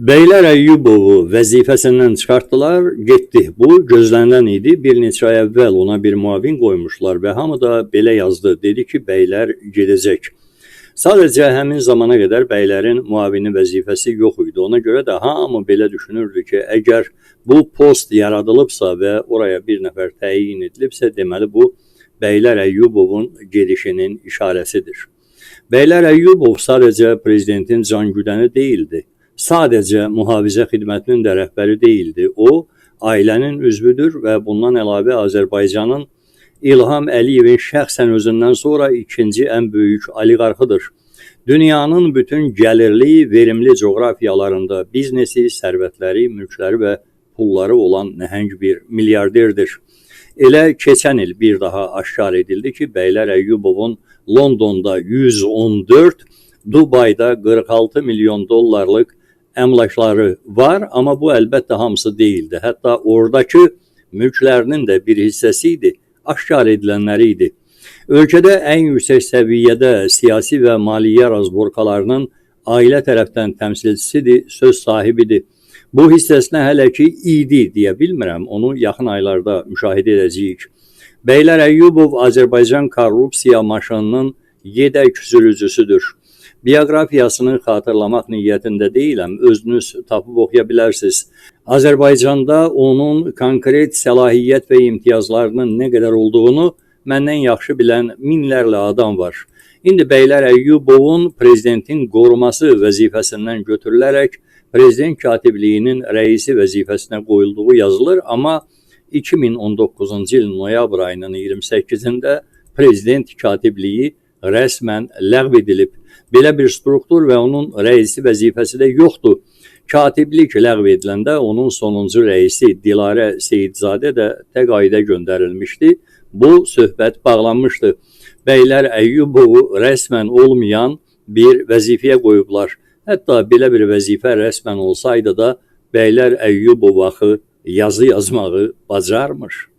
Beylər Əyyubovu vəzifəsindən çıxartdılar, getdi. Bu gözlənilən idi. Bir neçə ay əvvəl ona bir müavin qoymuşlar və hamı da belə yazdı. Dedi ki, bəylər gedəcək. Sadəcə həmin zamana qədər bəylərin müavini vəzifəsi yox idi. Ona görə də hamı belə düşünürdü ki, əgər bu post yaradılıbsa və oraya bir nəfər təyin edilibsə, deməli bu Beylər Əyyubovun gedişinin işarəsidir. Beylər Əyyubov sadəcə prezidentin cangüdəni deyildi. Sadəcə mühafizə xidmətinin də rəhbəri deyildi. O, ailənin üzvüdür və bundan əlavə Azərbaycanın İlham Əliyevin şəxsən özündən sonra ikinci ən böyük oliqarxıdır. Dünyanın bütün gəlirli, verimli coğrafiyalarında biznesi, sərvətləri, mülkləri və pulları olan nəhəng bir milyarderdir. Elə keçən il bir daha aşkar edildi ki, Beylər Əyyubovun Londonda 114, Dubayda 46 milyon dollarlıq əmlakları var, amma bu əlbəttə hamısı deyildi. Hətta oradakı mülklərinin də bir hissəsi idi, aşkar edilənləri idi. Ölkədə ən yüksək səviyyədə siyasi və maliyyə razborkalarının ailə tərəfdən təmsilçisidir, söz sahibidir. Bu hissəsinə hələ ki idi deyə bilmirəm, onu yaxın aylarda müşahidə edəcəyik. Beylər Əyyubov Azərbaycan korrupsiya maşınının yedək sürücüsüdür. Bioqrafiyasını xatırlamaq niyyətində deyiləm, özünüz tapıb oxuya bilərsiniz. Azərbaycanda onun konkret səlahiyyət və imtiyazlarının nə qədər olduğunu məndən yaxşı bilən minlərlə adam var. İndi Beylər Əyyubovun prezidentin qoruması vəzifəsindən götürülərək prezident katibliyinin rəisi vəzifəsinə qoyulduğu yazılır, amma 2019-cu il noyabr ayının 28-də prezident katibliyi rəsmən ləğv edilib. Belə bir struktur və onun rəisi vəzifəsi də yoxdur. Katiblik ləğv ediləndə onun sonuncu rəisi Dilarə Seyidzadə də təqaüdə göndərilmişdi. Bu söhbət bağlanmışdı. Beylər Əyyubovu rəsmən olmayan bir vəzifəyə qoyublar. Hətta belə bir vəzifə rəsmən olsaydı da Beylər Əyyubov axı yazı yazmağı bacarmır.